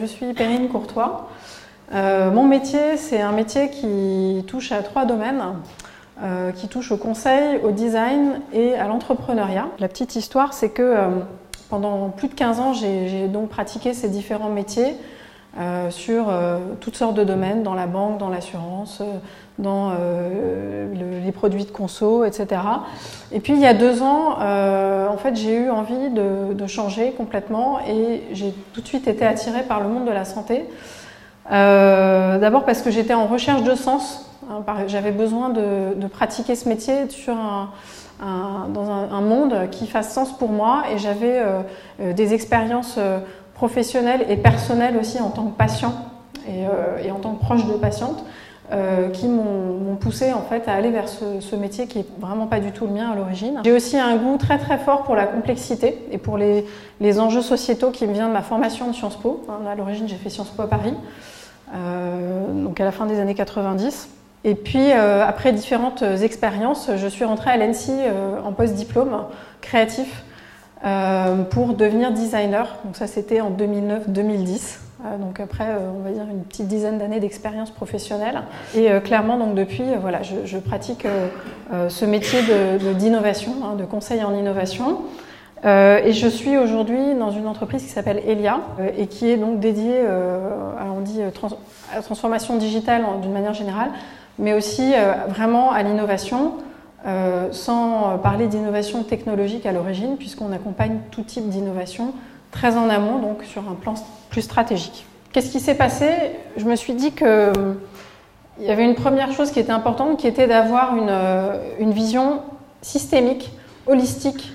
je suis Perrine Courtois. Mon métier, c'est un métier qui touche à 3 domaines, qui touche au conseil, au design et à l'entrepreneuriat. La petite histoire, c'est que pendant plus de 15 ans, j'ai donc pratiqué ces différents métiers sur toutes sortes de domaines, dans la banque, dans l'assurance, dans les produits de conso, etc. Et puis il y a 2 ans, en fait, j'ai eu envie de changer complètement et j'ai tout de suite été attirée par le monde de la santé. D'abord parce que j'étais en recherche de sens, j'avais besoin de pratiquer ce métier dans un monde qui fasse sens pour moi et j'avais des expériences professionnelles et personnelles aussi en tant que patient et en tant que proche de patiente qui m'ont poussée en fait à aller vers ce métier qui est vraiment pas du tout le mien à l'origine. J'ai aussi un goût très très fort pour la complexité et pour les enjeux sociétaux qui me viennent de ma formation de Sciences Po. À l'origine j'ai fait Sciences Po à Paris, donc à la fin des années 90. Et puis après différentes expériences, je suis rentrée à l'ENSI en post-diplôme créatif pour devenir designer. Donc ça c'était en 2009-2010. Donc après, on va dire une petite dizaine d'années d'expérience professionnelle. Et clairement, donc depuis, voilà, je pratique ce métier d'innovation, de conseil en innovation. Et je suis aujourd'hui dans une entreprise qui s'appelle Elia et qui est donc dédiée, on dit à la transformation digitale d'une manière générale, mais aussi vraiment à l'innovation, sans parler d'innovation technologique à l'origine, puisqu'on accompagne tout type d'innovation très en amont, donc sur un plan plus stratégique. Qu'est-ce qui s'est passé? Je me suis dit qu'il y avait une première chose qui était importante, qui était d'avoir une vision systémique, holistique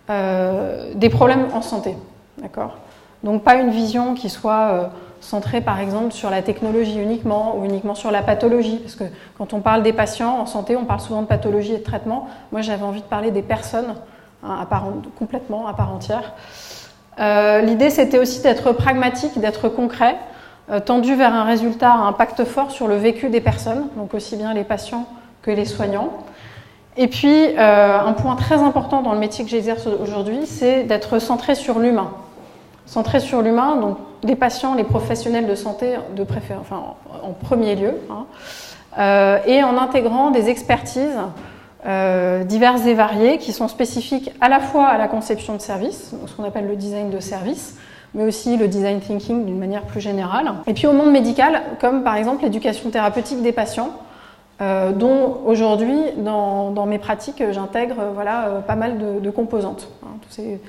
des problèmes en santé. D'accord? Donc pas une vision qui soit centrée par exemple sur la technologie uniquement ou uniquement sur la pathologie, parce que quand on parle des patients en santé, on parle souvent de pathologie et de traitement. Moi j'avais envie de parler des personnes complètement à part entière. L'idée c'était aussi d'être pragmatique, d'être concret, tendu vers un résultat à impact fort sur le vécu des personnes, donc aussi bien les patients que les soignants. Et puis un point très important dans le métier que j'exerce aujourd'hui, c'est d'être centré sur l'humain. Centré sur l'humain, donc les patients, les professionnels de santé en premier lieu, et en intégrant des expertises diverses et variées qui sont spécifiques à la fois à la conception de service, ce qu'on appelle le design de service, mais aussi le design thinking d'une manière plus générale. Et puis au monde médical, comme par exemple l'éducation thérapeutique des patients, dont aujourd'hui, dans mes pratiques, j'intègre pas mal de composantes. Tous ces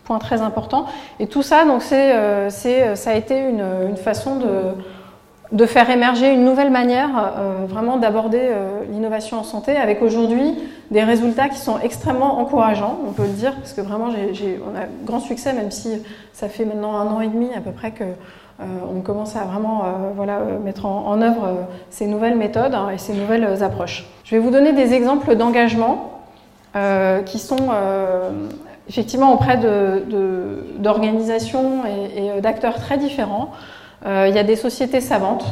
points très importants. Et tout ça, donc, ça a été une façon de faire émerger une nouvelle manière vraiment d'aborder l'innovation en santé avec aujourd'hui des résultats qui sont extrêmement encourageants, on peut le dire, parce que vraiment on a grand succès, même si ça fait maintenant 1 an et demi à peu près que on commence à vraiment mettre en œuvre ces nouvelles méthodes et ces nouvelles approches. Je vais vous donner des exemples d'engagement qui sont effectivement auprès d'organisations et d'acteurs très différents. Il y a des sociétés savantes,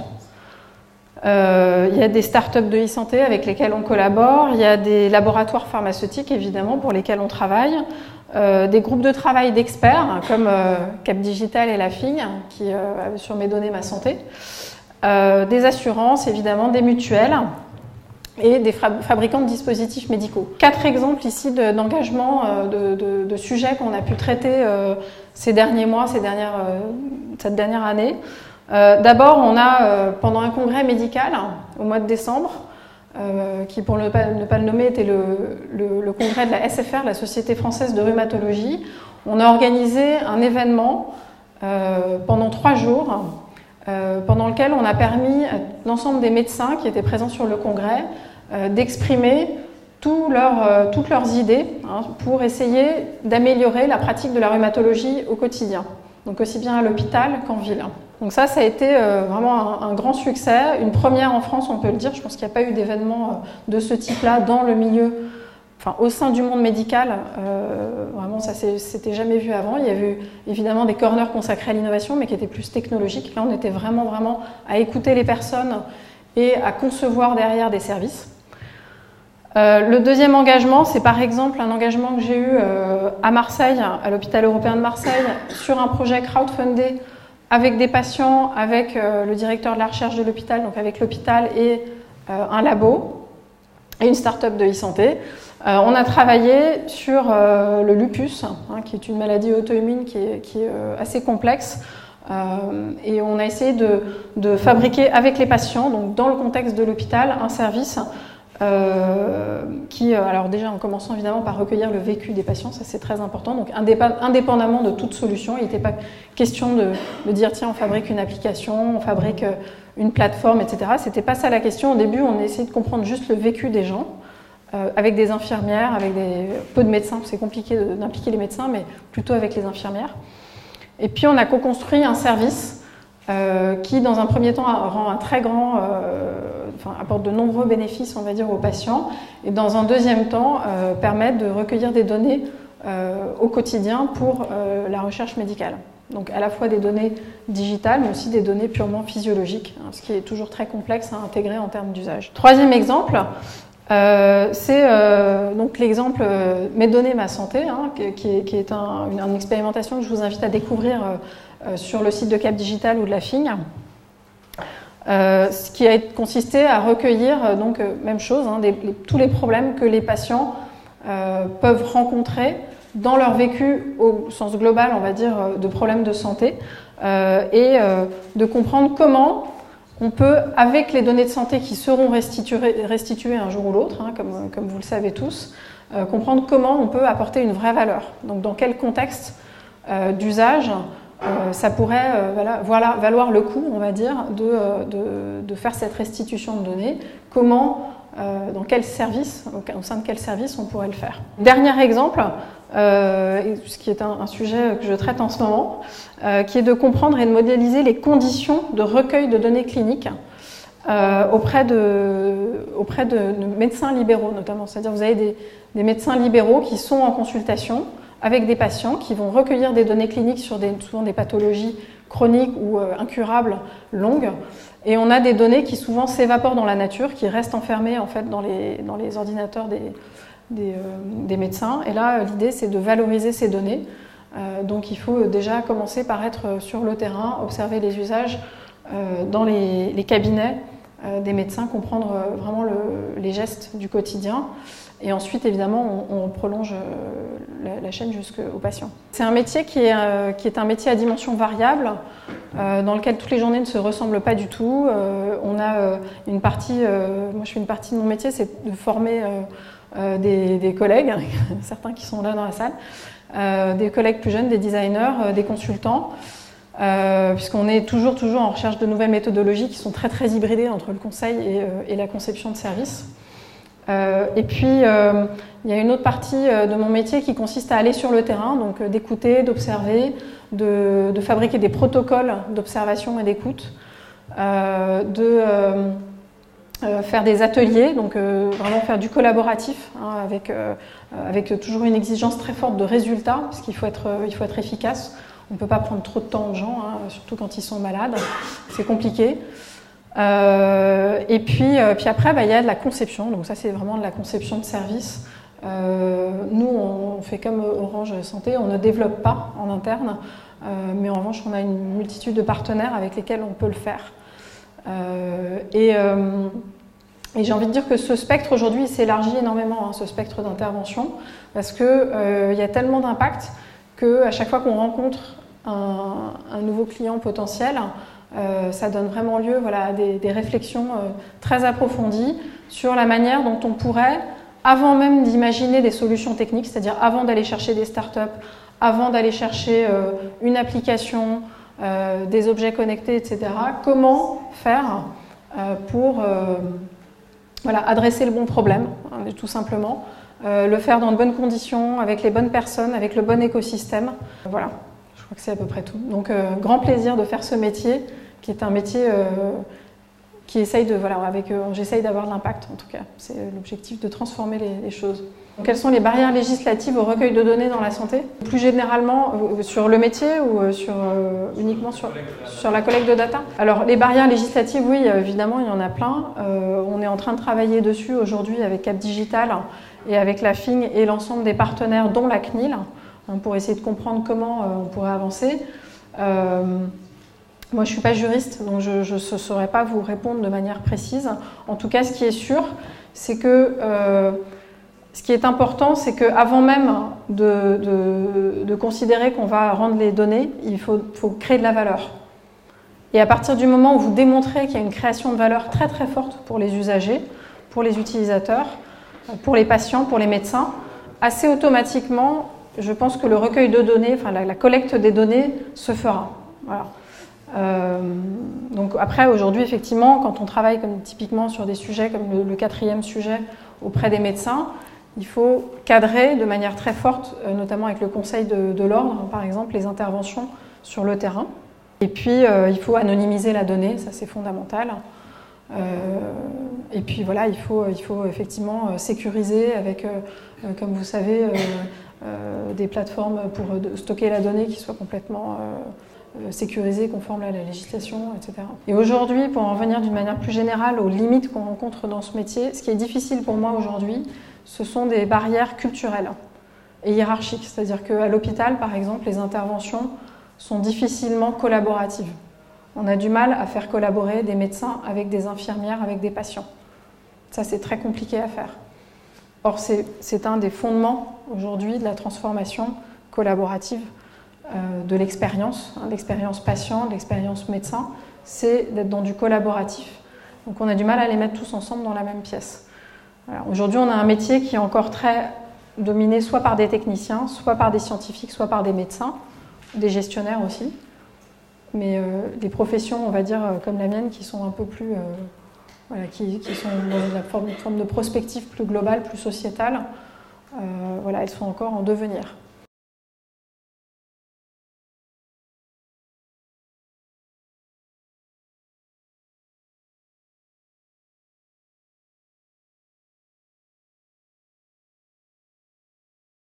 il y a des startups de e-santé avec lesquelles on collabore, il y a des laboratoires pharmaceutiques évidemment pour lesquels on travaille, des groupes de travail d'experts comme Cap Digital et La Figue qui sur Mes données ma santé, des assurances évidemment, des mutuelles et des fabricants de dispositifs médicaux. 4 exemples ici d'engagement de sujets qu'on a pu traiter ces derniers mois, cette dernière année. D'abord, on a pendant un congrès médical au mois de décembre, qui pour ne pas le nommer était le congrès de la SFR, la Société française de rhumatologie, on a organisé un événement pendant 3 jours pendant lequel on a permis à l'ensemble des médecins qui étaient présents sur le congrès d'exprimer toutes leurs idées pour essayer d'améliorer la pratique de la rhumatologie au quotidien, donc aussi bien à l'hôpital qu'en ville. Donc ça a été vraiment un grand succès, une première en France, on peut le dire. Je pense qu'il n'y a pas eu d'événement de ce type-là dans le milieu, au sein du monde médical. Vraiment, ça s'était jamais vu avant. Il y avait eu évidemment des corners consacrés à l'innovation, mais qui étaient plus technologiques. Là, on était vraiment à écouter les personnes et à concevoir derrière des services. Le deuxième engagement, c'est par exemple un engagement que j'ai eu à Marseille, à l'hôpital européen de Marseille, sur un projet crowdfundé avec des patients, avec le directeur de la recherche de l'hôpital, donc avec l'hôpital et un labo et une start-up de e-santé. On a travaillé sur le lupus, qui est une maladie auto-immune qui est assez complexe. Et on a essayé de fabriquer avec les patients, donc dans le contexte de l'hôpital, un service qui, alors déjà en commençant évidemment par recueillir le vécu des patients, ça c'est très important, donc indépendamment de toute solution, il n'était pas question de dire tiens on fabrique une application, on fabrique une plateforme, etc. C'était pas ça la question. Au début on a essayé de comprendre juste le vécu des gens, avec des infirmières, avec peu de médecins, c'est compliqué d'impliquer les médecins, mais plutôt avec les infirmières. Et puis on a co-construit un service qui, dans un premier temps, rend un très grand, apporte de nombreux bénéfices, on va dire, aux patients, et dans un deuxième temps, permet de recueillir des données au quotidien pour la recherche médicale. Donc à la fois des données digitales, mais aussi des données purement physiologiques, ce qui est toujours très complexe à intégrer en termes d'usage. Troisième exemple, c'est donc l'exemple Mes données, ma santé, qui est une expérimentation que je vous invite à découvrir sur le site de Cap Digital ou de la FING, ce qui a consisté à recueillir, donc même chose, tous les problèmes que les patients peuvent rencontrer dans leur vécu au sens global, on va dire, de problèmes de santé, et de comprendre comment on peut, avec les données de santé qui seront restituées un jour ou l'autre, comme vous le savez tous, comprendre comment on peut apporter une vraie valeur. Donc dans quel contexte d'usage ça pourrait valoir le coup, on va dire, de faire cette restitution de données. Comment, dans quel service, au sein de quel service on pourrait le faire. Dernier exemple, ce qui est un sujet que je traite en ce moment, qui est de comprendre et de modéliser les conditions de recueil de données cliniques auprès de médecins libéraux notamment. C'est-à-dire vous avez des médecins libéraux qui sont en consultation avec des patients qui vont recueillir des données cliniques sur souvent des pathologies chroniques ou incurables longues. Et on a des données qui souvent s'évaporent dans la nature, qui restent enfermées en fait dans les ordinateurs des médecins. Et là, l'idée, c'est de valoriser ces données. Donc il faut déjà commencer par être sur le terrain, observer les usages dans les cabinets des médecins, comprendre vraiment les gestes du quotidien. Et ensuite, évidemment, on prolonge la chaîne jusqu'au patient. C'est un métier qui est un métier à dimension variable, dans lequel toutes les journées ne se ressemblent pas du tout. On a une partie, moi je fais une partie de mon métier, c'est de former des collègues, certains qui sont là dans la salle, des collègues plus jeunes, des designers, des consultants, puisqu'on est toujours en recherche de nouvelles méthodologies qui sont très hybridées entre le conseil et la conception de services. Et puis, il y a une autre partie de mon métier qui consiste à aller sur le terrain, donc d'écouter, d'observer, de fabriquer des protocoles d'observation et d'écoute, de faire des ateliers, donc vraiment faire du collaboratif, avec toujours une exigence très forte de résultats, parce qu'il faut être efficace. On ne peut pas prendre trop de temps aux gens, surtout quand ils sont malades, c'est compliqué. Et puis après, il y a de la conception, donc ça c'est vraiment de la conception de service. Nous, on fait comme Orange Santé, on ne développe pas en interne, mais en revanche, on a une multitude de partenaires avec lesquels on peut le faire. Et j'ai envie de dire que ce spectre aujourd'hui s'élargit énormément, ce spectre d'intervention, parce qu'il y a tellement d'impact qu'à chaque fois qu'on rencontre un nouveau client potentiel, ça donne vraiment lieu à des réflexions très approfondies sur la manière dont on pourrait, avant même d'imaginer des solutions techniques, c'est-à-dire avant d'aller chercher des startups, avant d'aller chercher une application, des objets connectés, etc., comment faire pour adresser le bon problème, tout simplement, le faire dans de bonnes conditions, avec les bonnes personnes, avec le bon écosystème. Voilà. Je crois que c'est à peu près tout. Donc, grand plaisir de faire ce métier, qui est un métier qui essaye j'essaye d'avoir de l'impact, en tout cas. C'est l'objectif de transformer les choses. Donc, quelles sont les barrières législatives au recueil de données dans la santé? Plus généralement, sur le métier ou uniquement sur la collecte de data? Alors, les barrières législatives, oui, évidemment, il y en a plein. On est en train de travailler dessus aujourd'hui avec Cap Digital et avec la FING et l'ensemble des partenaires, dont la CNIL, pour essayer de comprendre comment on pourrait avancer. Moi, je ne suis pas juriste, donc je ne saurais pas vous répondre de manière précise. En tout cas, ce qui est sûr, c'est que ce qui est important, c'est qu'avant même de considérer qu'on va rendre les données, il faut créer de la valeur. Et à partir du moment où vous démontrez qu'il y a une création de valeur très très forte pour les usagers, pour les utilisateurs, pour les patients, pour les médecins, assez automatiquement, je pense que le recueil de données, enfin la collecte des données se fera. Voilà. Donc après, aujourd'hui, effectivement, quand on travaille comme, typiquement sur des sujets comme le 4e sujet auprès des médecins, il faut cadrer de manière très forte, notamment avec le Conseil de l'Ordre, par exemple, les interventions sur le terrain. Et puis, il faut anonymiser la donnée, ça c'est fondamental. Et puis voilà, il faut effectivement sécuriser avec, comme vous savez, des plateformes pour stocker la donnée qui soient complètement sécurisées, conformes à la législation, etc. Et aujourd'hui, pour en revenir d'une manière plus générale aux limites qu'on rencontre dans ce métier, ce qui est difficile pour moi aujourd'hui, ce sont des barrières culturelles et hiérarchiques. C'est-à-dire qu'à l'hôpital, par exemple, les interventions sont difficilement collaboratives. On a du mal à faire collaborer des médecins avec des infirmières, avec des patients. Ça, c'est très compliqué à faire. Or, c'est un des fondements aujourd'hui de la transformation collaborative de l'expérience, l'expérience patient, l'expérience médecin, c'est d'être dans du collaboratif. Donc on a du mal à les mettre tous ensemble dans la même pièce. Voilà. Aujourd'hui, on a un métier qui est encore très dominé soit par des techniciens, soit par des scientifiques, soit par des médecins, des gestionnaires aussi. Mais des professions, on va dire, comme la mienne, qui sont un peu plus... voilà, qui sont dans une forme de prospective plus globale, plus sociétale, voilà, elles sont encore en devenir.